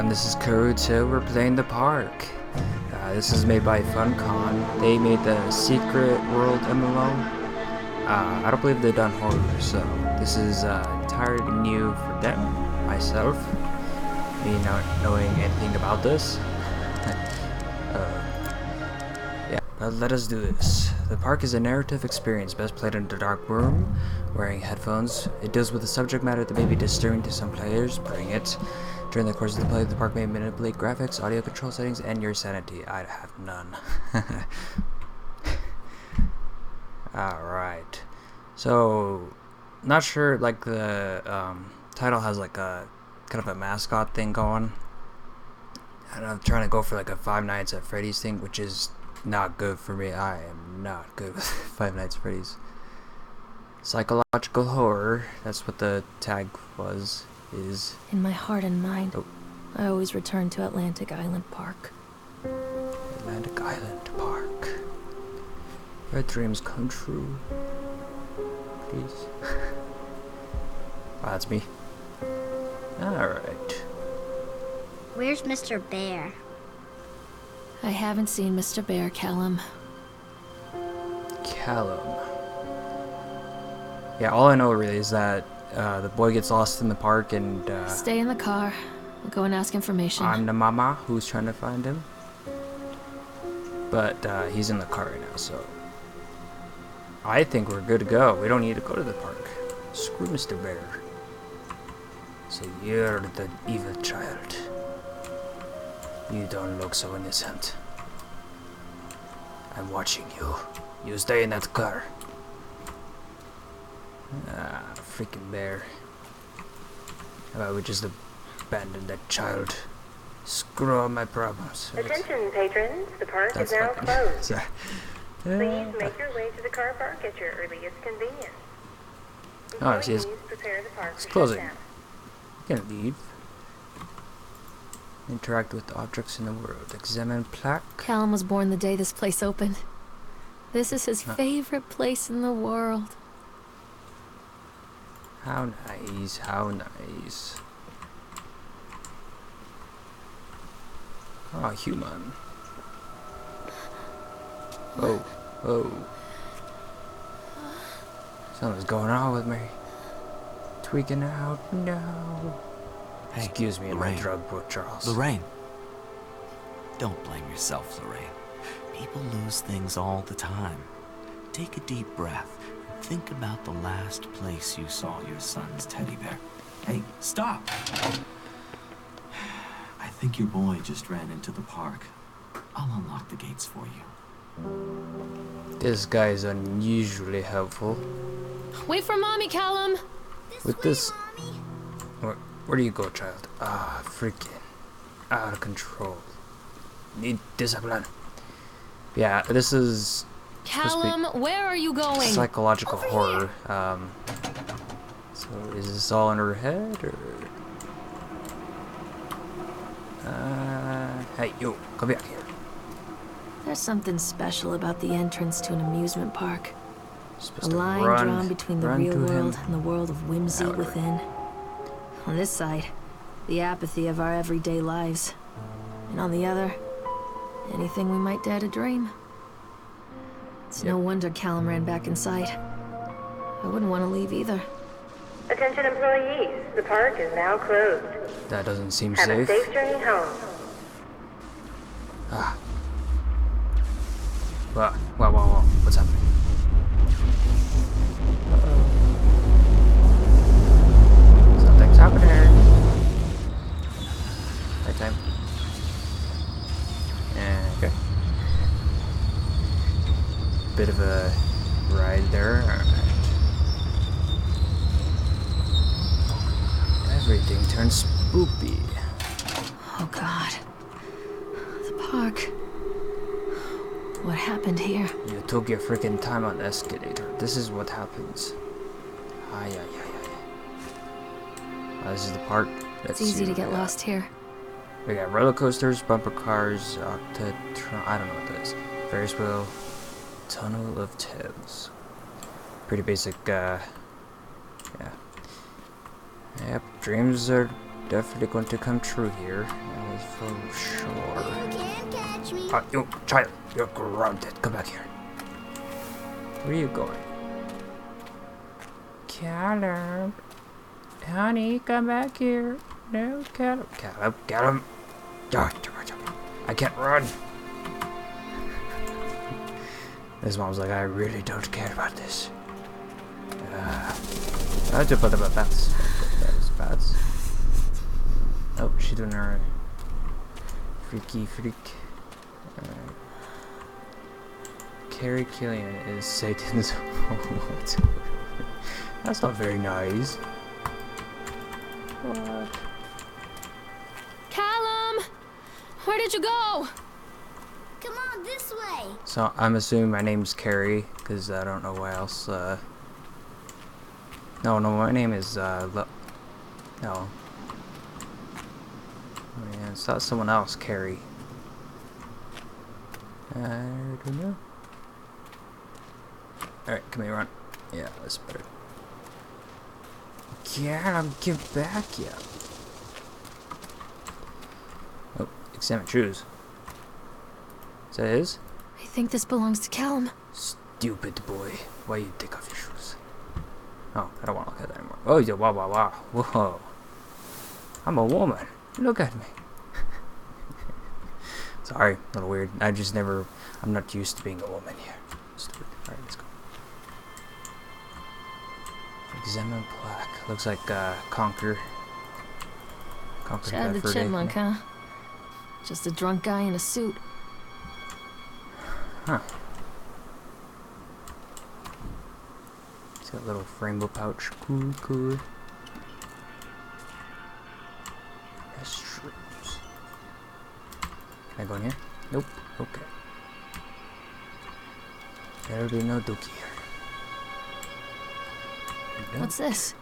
everyone, this is Karuto. We're playing the park. This is made by FunCon. They made the Secret World MMO. I don't believe they've done horror, so this is entirely new for them, myself, me not knowing anything about this. Yeah, but let us do this. The park is a narrative experience best played in a dark room, wearing headphones. It deals with a subject matter that may be disturbing to some players. Bring it. During the course of the play, the park may manipulate graphics, audio control settings, and your sanity. I have none. Alright. So, not sure, like, the title has, like, a kind of a mascot thing going. And I'm trying to go for, like, a Five Nights at Freddy's thing, which is not good for me. I am not good with Five Nights at Freddy's. Psychological horror, that's what the tag was. Is in my heart and mind. I always return to Atlantic Island Park. Atlantic Island Park. Where dreams come true. Please. That's me. Alright. Where's Mr. Bear? I haven't seen Mr. Bear, Callum. Callum. Yeah, all I know really is that the boy gets lost in the park and stay in the car. We'll go and ask information. I'm the Momma who's trying to find him. But he's in the car right now, so I think we're good to go. We don't need to go to the park. Screw Mr. Bear. So you're the evil child. You don't look so innocent. I'm watching you. You stay in that car. Freaking bear. How about we just abandon that child? Screw all my problems. Attention patrons, the park is now closed. Please make your way to the car park at your earliest convenience. Oh, see, Prepare the park it's for closing. shutdown. You can leave. Interact with objects in the world. Examine plaque. Callum was born the day this place opened. This is his favorite place in the world. How nice, how nice. Oh, human. Oh, oh. Something's going on with me. Tweaking out, no. Hey, excuse me, Lorraine. my drug book, Charles. Lorraine. Don't blame yourself, Lorraine. People lose things all the time. Take a deep breath. Think about the last place you saw your son's teddy bear. Hey, stop! I think your boy just ran into the park. I'll unlock the gates for you. This guy is unusually helpful. Wait for Mommy, Callum! With this... Where do you go, child? Ah, freaking out of control. Need discipline. Yeah, this is... Callum, where are you going? Psychological horror. So is this all in her head, or? Hey, you, come back here. There's something special about the entrance to an amusement park. A To line drawn between the real world and the world of whimsy within. On this side, the apathy of our everyday lives. And on the other, anything we might dare to dream. It's no wonder Callum ran back inside. I wouldn't want to leave either. Attention employees, the park is now closed. That doesn't seem Have a safe. safe journey home. Ah. Whoa. What's happening? Something's happening. Nighttime. Okay. Bit of a ride there. Alright. Everything turns spoopy. Oh God. The park. What happened here? You took your freaking time on the escalator. This is what happens. Ay. This is the park. It's easy to get lost here. We got roller coasters, bumper cars, I don't know what that is. Ferris wheel, tunnel of tales. Pretty basic, yeah. Yep, dreams are definitely going to come true here. That is for sure. You can't catch me. You child, you're grounded. Come back here. Where are you going? Callum. Honey, come back here. No, Callum. Callum, get him. I can't run. His mom's like, I really don't care about this. I do about bats. That's bats. Oh, she's doing her freaky freak. Carrie Killian is Satan's. What? That's not very nice. What? Callum! Where did you go? Come on, this way. So I'm assuming my name's Carrie, because I don't know what else. No, my name is no. Oh yeah, it's not someone else, Carrie. I don't know. Alright, come here, run. Yeah, that's better. Yeah, get back, yeah. Oh, examine shoes. Is that his? I think this belongs to Callum. Stupid boy. Why you take off your shoes? Oh, I don't want to look at that anymore. Oh, yeah, wow. Whoa. I'm a woman. Look at me. Sorry, a little weird. I'm not used to being a woman here. Stupid. Alright, let's go. Examine plaque. Looks like Conquer. Chad the Chipmunk, huh? Just a drunk guy in a suit. Huh. It's got a little rainbow pouch. Cool. Restrooms. Can I go in here? Nope. Okay. There'll be no dookie here. Nope. What's this?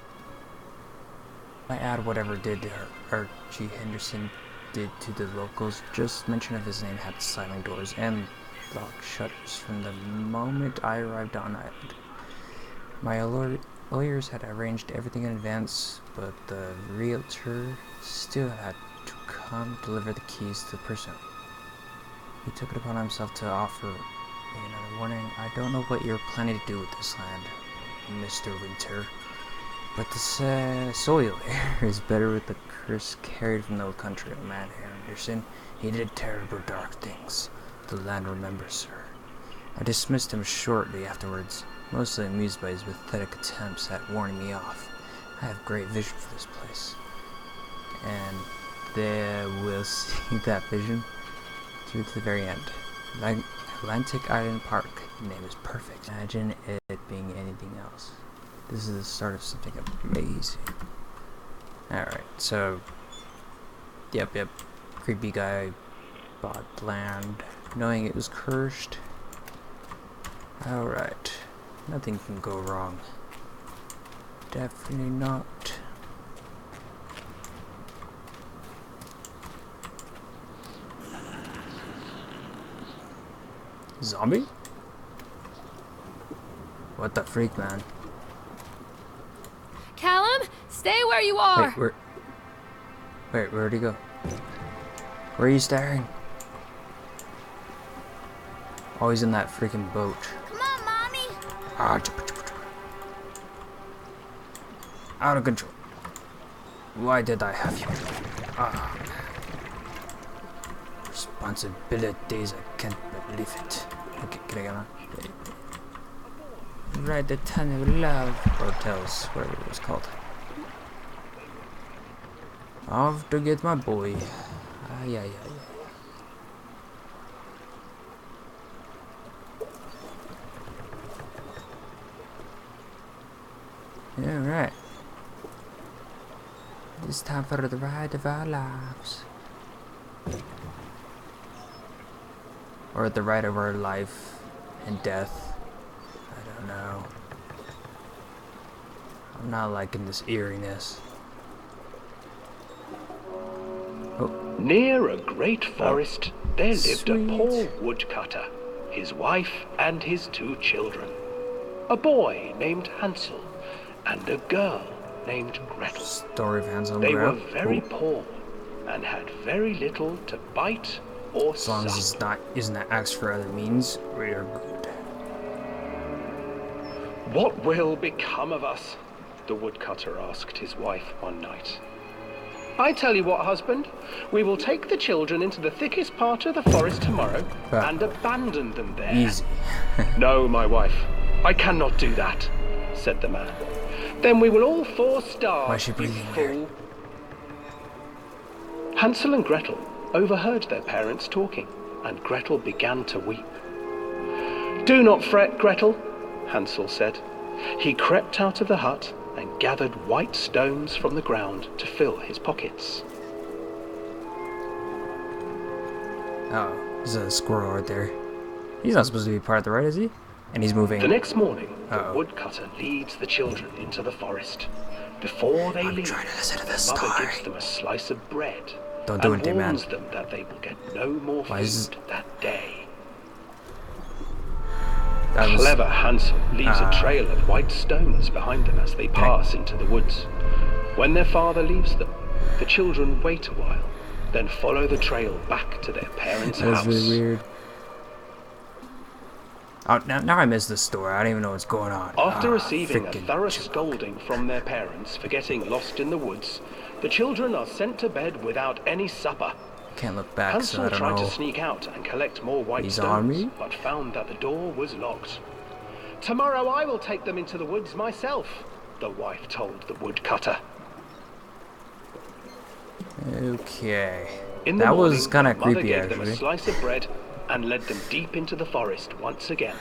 I add whatever did Archie Henderson did to the locals. Just mention of his name had sliding doors and locked shutters from the moment I arrived on island. My lawyers had arranged everything in advance, but the realtor still had to come deliver the keys to the person. He took it upon himself to offer me another warning. I don't know what you're planning to do with this land, Mr. Winter, but the soil here is better with the curse carried from the old country. A man, Henderson, he did terrible dark things. The land remembers her. I dismissed him shortly afterwards, mostly amused by his pathetic attempts at warning me off. I have great vision for this place, and there will see that vision through to the very end. Atlantic Island Park. The name is perfect. Imagine it being anything else. This is the start of something amazing. Alright, so yep. Creepy guy bought land knowing it was cursed. Alright. Nothing can go wrong. Definitely not. Zombie? What the freak, man? Callum, stay where you are. Wait, where'd he go? Where are you staring? Oh, he's in that freaking boat. Come on, Mommy. Out of control. Why did I have you? Responsibilities, I can't believe it. Okay, can I get on? Ride the Tunnel of Love hotels, whatever it was called. Off to get my boy. Yeah. Alright. It's time for the ride of our lives. Or the ride of our life and death. I don't know. I'm not liking this eeriness. Oh. Near a great forest, there lived Sweet. a poor woodcutter, his wife and his 2 children. A boy named Hansel, and a girl named Gretel. Story of Hansel and They Gretel. were very Cool. poor and had very little to bite or As long as suck. it's not isn't that asked for other means, we are good. What will become of us? The woodcutter asked his wife one night. I tell you what, husband, we will take the children into the thickest part of the forest tomorrow and abandon them there. Easy. No, my wife, I cannot do that, said the man. Then we will all four starve, Why is she you breathing fool. weird? Hansel and Gretel overheard their parents talking, and Gretel began to weep. Do not fret, Gretel, Hansel said. He crept out of the hut and gathered white stones from the ground to fill his pockets. Oh, there's a squirrel right there. He's not supposed to be part of the ride, is he? And he's moving. The next morning, Uh-oh. the woodcutter leads the children into the forest. Before they leave, trying to listen to their this mother story. gives them a slice of bread Don't do and anything, man. warns them that they will get no more Why is food that day. That was- Clever Hansel leaves a trail of white stones behind them as they pass into the woods. When their father leaves them, the children wait a while, then follow the trail back to their parents' That was house. really weird. Oh, now I missed the story. I don't even know what's going on. After receiving a frickin' thorough joke. scolding from their parents for getting lost in the woods, the children are sent to bed without any supper. Can't look back, so Hansel I don't tried know. to sneak out and collect more white He's stones, on me? but found that the door was locked. Tomorrow I will take them into the woods myself, the wife told the woodcutter. Okay. In the That morning, was kind of the mother creepy, gave them a actually. slice of bread and led them deep into the forest once again.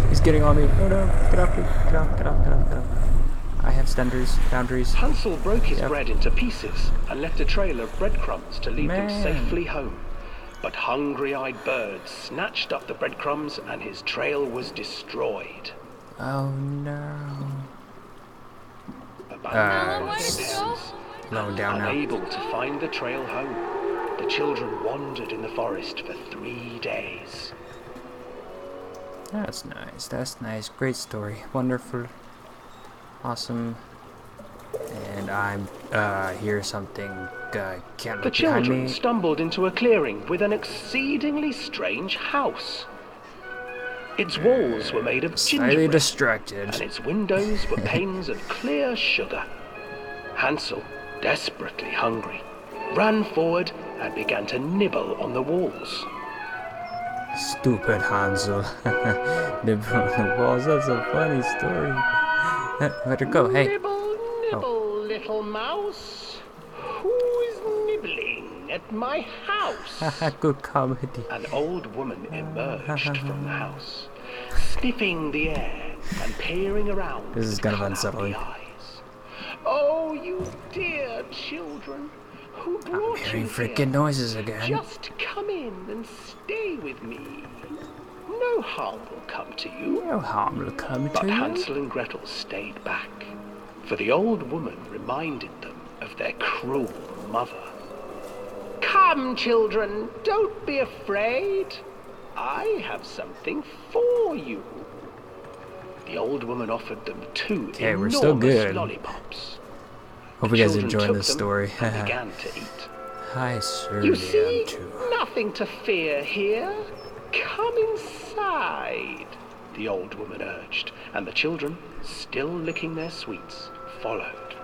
He's getting on me. Oh no. Get off me. Get off, get off, get off, get off. I have boundaries. Hansel broke his Yep. bread into pieces and left a trail of breadcrumbs to lead them Man. safely home. But hungry-eyed birds snatched up the breadcrumbs and his trail was destroyed. Oh no. Abandoned by where their to go? parents, Slowing down now. unable to find the trail home, the children wandered in the forest for 3 days. That's nice. That's nice. Great story. Wonderful. Awesome. And I'm hear something can't The look behind children me. stumbled into a clearing with an exceedingly strange house. Its walls were made of Slightly gingerbread, distracted. and its windows were panes of clear sugar. Hansel, desperately hungry, ran forward and began to nibble on the walls. Stupid Hansel. Nibble on the walls. That's a funny story. Let her go. Hey. Nibble, nibble, little mouse. Who is nibbling at my house? Good comedy. An old woman emerged from the house, sniffing the air and peering around. This is with kind of cloudy unsettling. eyes. Oh, you dear children, who brought Hearing you freaking here? noises again. Just come in and stay with me. No harm will come to you. No harm will come But to you. Hansel and Gretel stayed back, for the old woman reminded them of their cruel mother. Come, children, don't be afraid. I have something for you. The old woman offered them 2 Okay, we're enormous still good. lollipops. Hope The you guys children enjoying took this them story. and began to eat. I certainly You see, am too. nothing to fear here. Come inside, the old woman urged, and the children, still licking their sweets, followed.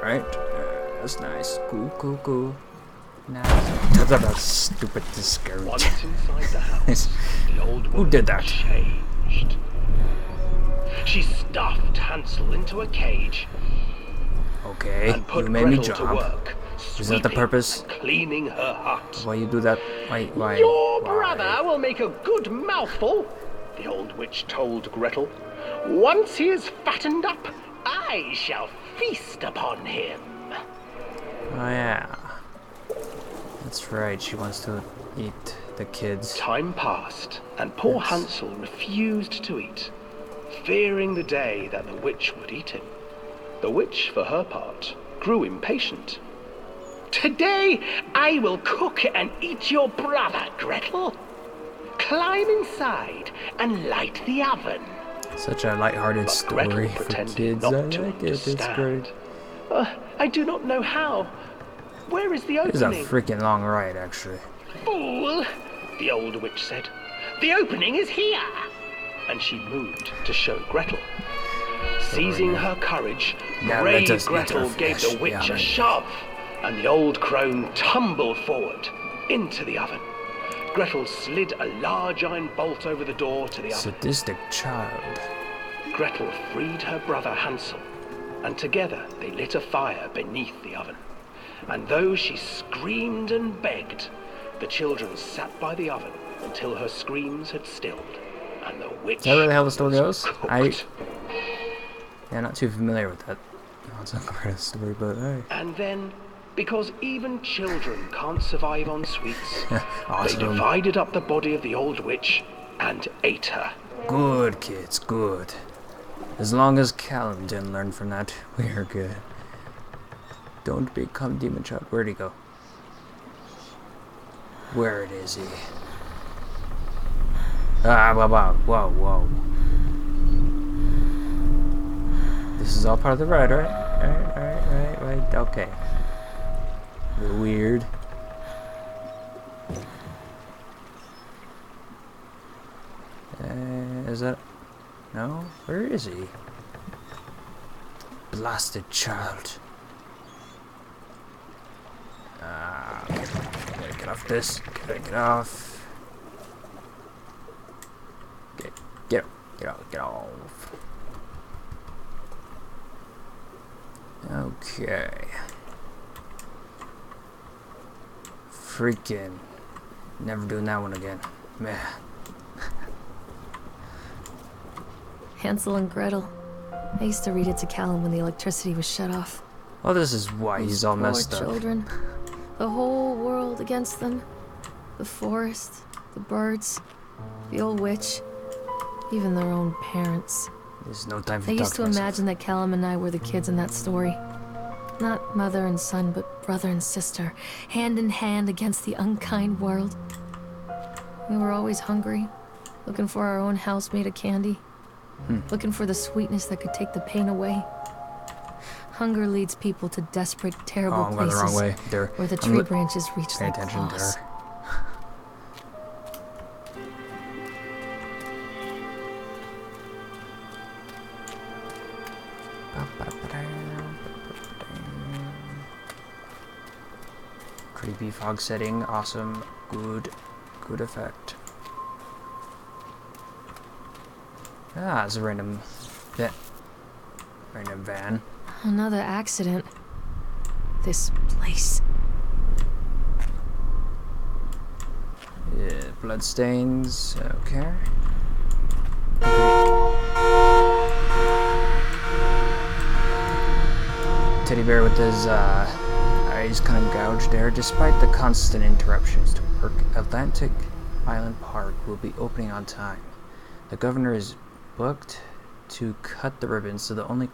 Right? That's nice. Cool. Nice. That's stupid discouraging. Once inside the house, the old woman did that? changed. She stuffed Hansel into a cage Okay, and put you made me Gretel to jump. work, Is that the sweeping purpose? and cleaning her hut. Why you do that? Why? Your why? brother will make a good mouthful, the old witch told Gretel. Once he is fattened up, I shall feast upon him. Oh yeah. That's right. She wants to eat the kids. Time passed, and poor Yes. Hansel refused to eat, fearing the day that the witch would eat him. The witch, for her part, grew impatient. Today I will cook and eat your brother, Gretel. Climb inside and light the oven. Such a light-hearted But story Gretel for pretended kids. I not to like it. It's great. understand. I do not know how. Where is the It's a opening? freaking long ride, actually. Fool! The old witch said. The opening is here! And she moved to show Gretel. Seizing her courage, Now brave let us eat Gretel our gave the flesh. witch Yeah, a shove, and the old crone tumbled forward into the oven. Gretel slid a large iron bolt over the door to the oven. Sadistic child. Gretel freed her brother Hansel, and together they lit a fire beneath the oven. And though she screamed and begged, the children sat by the oven until her screams had stilled, and the witch Is that really how the story was goes? cooked. Yeah, not too familiar with that. No, it's not quite a story, but hey. And then, because even children can't survive on sweets, Awesome. they divided up the body of the old witch and ate her. Good, kids, good. As long as Callum didn't learn from that, we are good. Don't become demon child. Where'd he go? Where is he? Ah, whoa. This is all part of the ride, right? Right. Okay. A little weird. Is that... No? Where is he? Blasted child. Okay. Gotta get off this. Gotta get off. Get off. Okay. Freaking. Never doing that one again. Man. Hansel and Gretel. I used to read it to Callum when the electricity was shut off. Well, this is why he's all messed Poor up. children. The whole world against them. The forest, the birds, the old witch, even their own parents. There's no time for I talk used to myself. imagine that Callum and I were the kids in that story. Not mother and son, but brother and sister, hand in hand against the unkind world. We were always hungry, looking for our own house made of candy. Looking for the sweetness that could take the pain away. Hunger leads people to desperate, terrible Oh, I'm going the places wrong way. There. where the I'm tree branches reach Pay like attention claws. to her. Creepy fog setting, awesome, good effect. Ah, it's a random van. Another accident. This place. Yeah, bloodstains. Okay. Teddy bear with his eyes kind of gouged there. Despite the constant interruptions to work, Atlantic Island Park will be opening on time. The governor is booked to cut the ribbons, so the only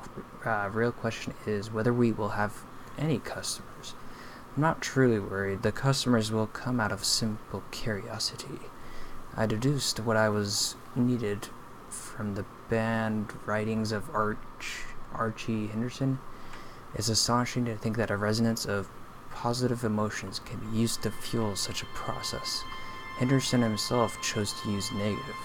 real question is whether we will have any customers. I'm not truly worried. The customers will come out of simple curiosity. I deduced what I was needed from the banned writings of Archie Henderson. It's astonishing to think that a resonance of positive emotions can be used to fuel such a process. Henderson himself chose to use negative,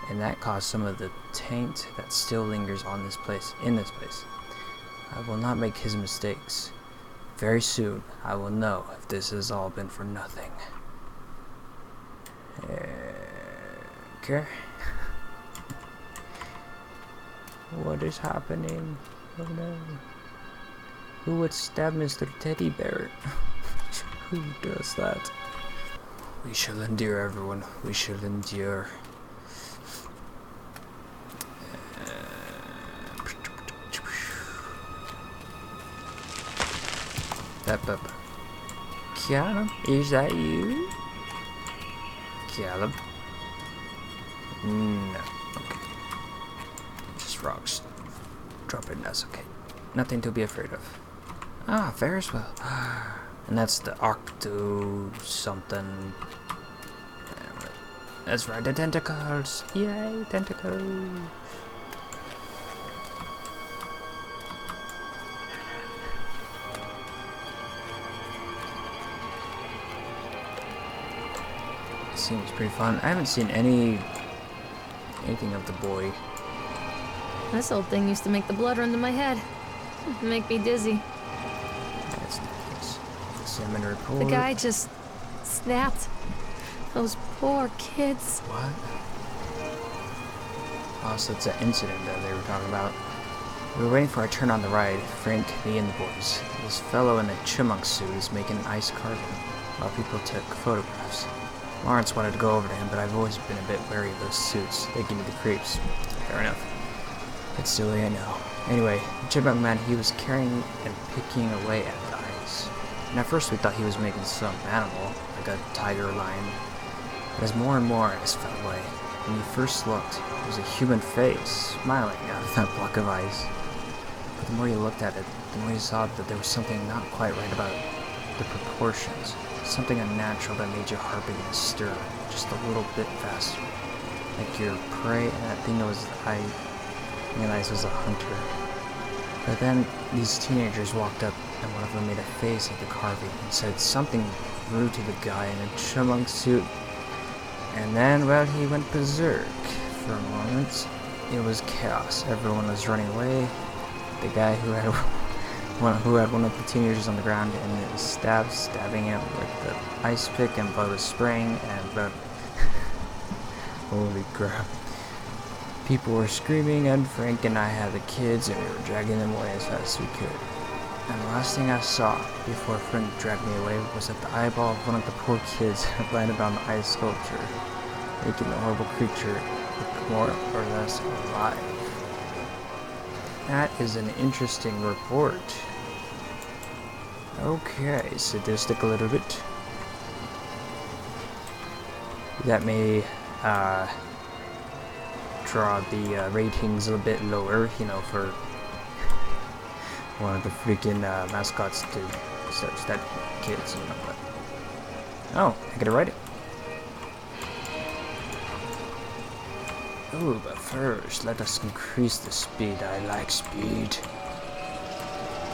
and that caused some of the taint that still lingers on this place. I will not make his mistakes. Very soon, I will know if this has all been for nothing. Okay. What is happening? Oh no. Who would stab Mr. Teddy Bear? Who does that? We shall endure, everyone. We shall endure. Up. Callum, is that you? Callum? No. Okay. Just rocks. Drop it, that's okay. Nothing to be afraid of. Ah, Ferris wheel. And that's the octo something. That's right, the tentacles. Yay, tentacles. seems pretty fun. I haven't seen anything of the boy. This old thing used to make the blood run to my head. Make me dizzy. That's nice. Salmon report. The guy just snapped. Those poor kids. What? Oh, so it's that incident that they were talking about. We were waiting for our turn on the ride. Frank, me, and the boys. This fellow in a chipmunk suit is making ice carving while people took photographs. Lawrence wanted to go over to him, but I've always been a bit wary of those suits. They give me the creeps. Fair enough. It's silly, I know. Anyway, the chipmunk man, he was carrying and picking away at the ice. And at first we thought he was making some animal, like a tiger or lion. But as more and more ice fell away, when you first looked, it was a human face, smiling out of that block of ice. But the more you looked at it, the more you saw that there was something not quite right about the proportions. Something unnatural that made your heart begin to stir just a little bit faster. Like your prey, and that thing was I realized was a hunter. But then these teenagers walked up, and one of them made a face at the carving and said something rude to the guy in a chipmunk suit. And then, well, he went berserk. For a moment, it was chaos. Everyone was running away. The guy who had one of the teenagers on the ground and was stabbing him with the ice pick, and blood was spraying, and blood. Holy crap. People were screaming, and Frank and I had the kids, and we were dragging them away as fast as we could. And the last thing I saw before Frank dragged me away was that the eyeball of one of the poor kids had landed on the ice sculpture, making the horrible creature look more or less alive. That is an interesting report. Okay, sadistic a little bit. That may draw the ratings a bit lower, you know, for one of the freaking mascots to start stabbing kids, you know, but... Oh, I gotta write it. Oh, but first, let us increase the speed. I like speed.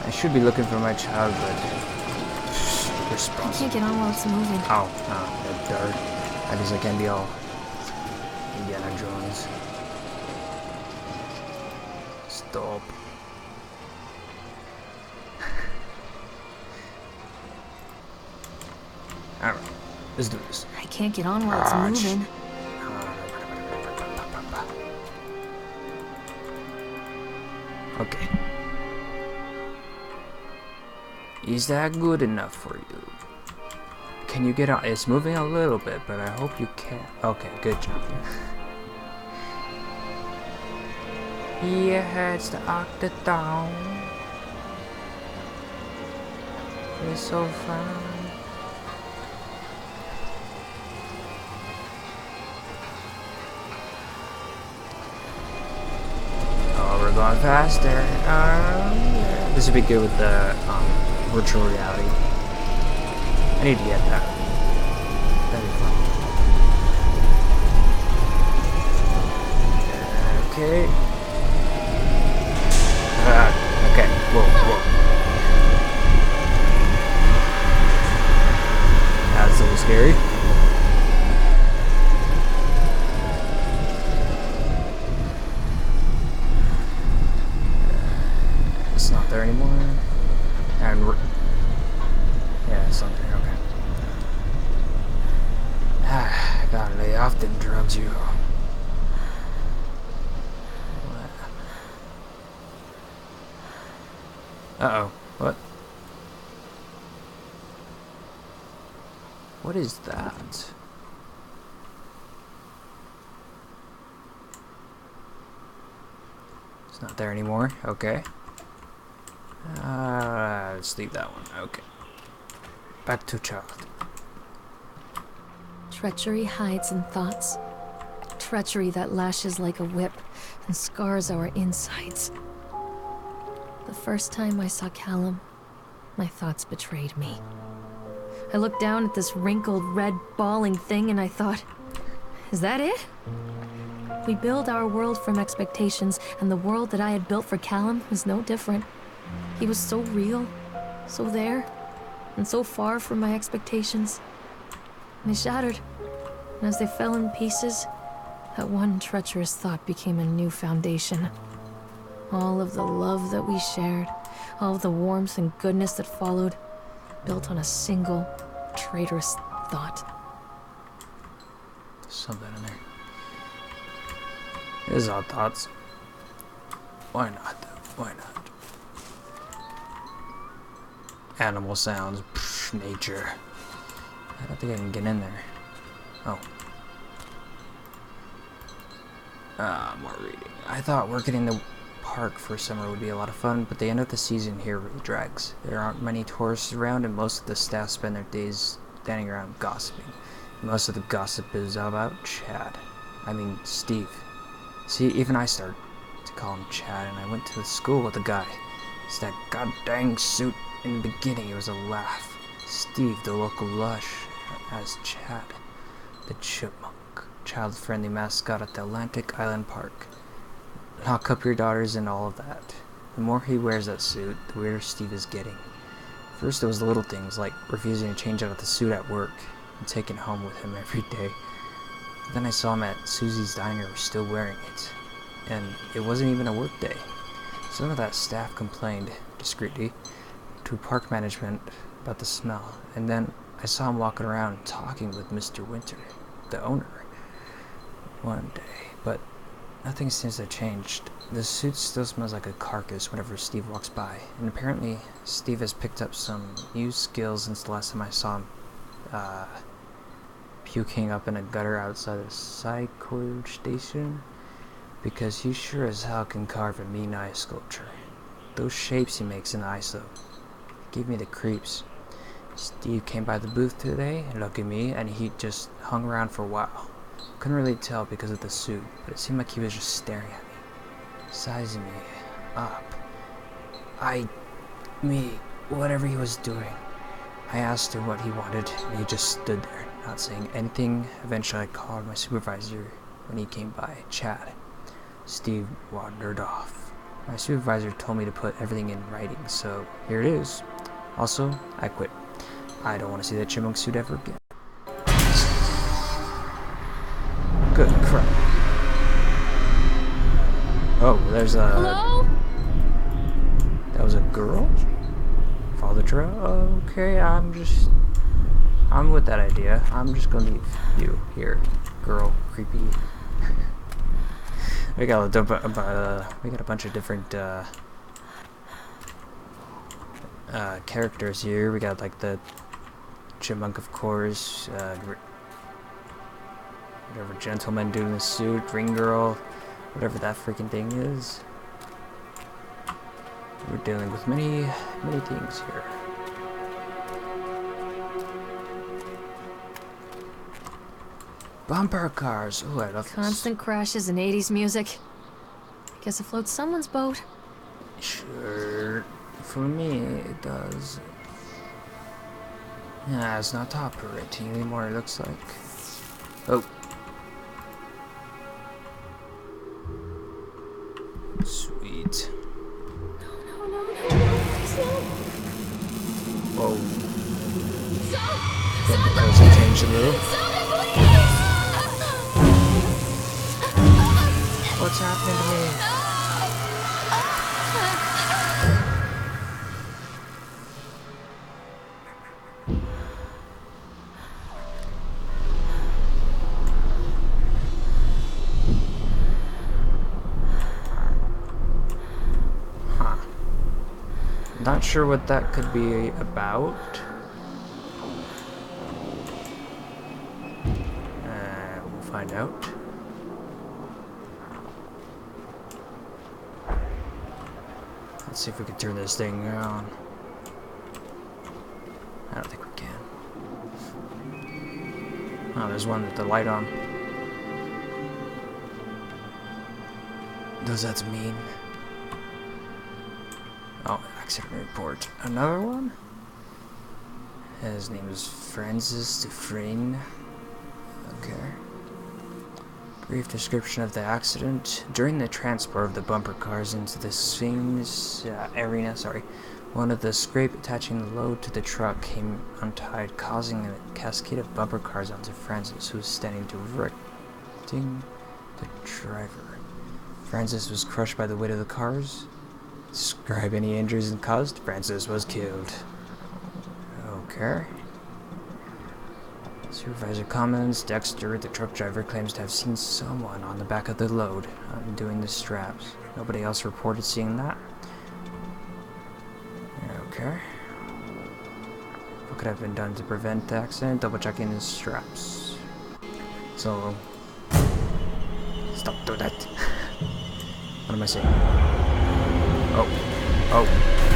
I should be looking for my child, but... I responsible. can't get on while it's moving. Oh, no, dark. I guess I can't be all Indiana Jones. Stop. Alright, let's do this. I can't get on while it's moving. Okay. Is that good enough for you? Can you get on? It's moving a little bit, but I hope you can. Okay, good job. Yeah, it's the octagon. It's so fun. Oh, we're going faster. Yeah. This would be good with the virtual reality. I need to get that. That'd be fun. Okay. Okay. Whoa. That's a little scary. It's not there anymore. And yeah, it's not there. Okay. Gotta lay off them drugs, you. Uh-oh. What? What is that? It's not there anymore. Okay. Let's leave that one. Okay. Back to child. Treachery hides in thoughts. Treachery that lashes like a whip and scars our insides. The first time I saw Callum, my thoughts betrayed me. I looked down at this wrinkled, red, bawling thing and I thought, is that it? We build our world from expectations, and the world that I had built for Callum was no different. He was so real, so there, and so far from my expectations. And they shattered. And as they fell in pieces, that one treacherous thought became a new foundation. All of the love that we shared, all of the warmth and goodness that followed, built on a single, traitorous thought. Something in there. This is odd thoughts. Why not, though? Why not? Animal sounds. Pff, nature. I don't think I can get in there. Oh. More reading. I thought working in the park for summer would be a lot of fun, but the end of the season here really drags. There aren't many tourists around, and most of the staff spend their days standing around gossiping. Most of the gossip is about Chad. I mean, Steve. See, even I started to call him Chad, and I went to school with the guy. It's that goddamn suit. In the beginning, it was a laugh. Steve, the local lush, as Chad, the chipmunk, child-friendly mascot at the Atlantic Island Park. Lock up your daughters and all of that. The more he wears that suit, the weirder Steve is getting. First, it was the little things, like refusing to change out of the suit at work and taking it home with him every day. Then I saw him at Susie's Diner still wearing it, and it wasn't even a work day. Some of that staff complained, discreetly, to park management about the smell, and then I saw him walking around talking with Mr. Winter, the owner, one day, but nothing seems to have changed. The suit still smells like a carcass whenever Steve walks by, and apparently Steve has picked up some new skills since the last time I saw him puking up in a gutter outside the Psycho station, because he sure as hell can carve a mean eye sculpture. Those shapes he makes in ISO give me the creeps. Steve came by the booth today and looked at me, and he just hung around for a while. Couldn't really tell because of the suit, but it seemed like he was just staring at me, sizing me up. Whatever he was doing. I asked him what he wanted, and he just stood there, not saying anything. Eventually I called my supervisor when he came by, Chad. Steve wandered off. My supervisor told me to put everything in writing, so here it is. Also, I quit. I don't want to see that chipmunk suit ever again. Good crap. Oh, there's a... Hello? That was a girl? Follow the trail? Okay, I'm with that idea. I'm just gonna leave you here, girl. Creepy. We got a bunch of different characters here. We got like the chipmunk, of course, whatever gentleman dude in the suit, ring girl, whatever that freaking thing is. We're dealing with many things here. Bumper cars. Oh, I love Constant crashes and 80s music. I guess it floats someone's boat. Sure. For me, it does. Yeah, it's not operating anymore, it looks like. Oh. Sweet. No, please no. Whoa. That was a change a little. What's happening to me? Not sure what that could be about. We'll find out. Let's see if we can turn this thing on. I don't think we can. Oh, there's one with the light on. Does that mean? Oh, accident report. Another one? His name is Francis Dufresne. Okay. Brief description of the accident. During the transport of the bumper cars into the Sphinx arena, One of the scrape attaching the load to the truck came untied, causing a cascade of bumper cars onto Francis, who was standing directing the driver. Francis was crushed by the weight of the cars. Describe any injuries it caused. Francis was killed. Okay. Supervisor comments. Dexter, the truck driver, claims to have seen someone on the back of the load undoing the straps. Nobody else reported seeing that. Okay. What could have been done to prevent the accident? Double checking the straps. So, stop doing that. What am I saying? Oh.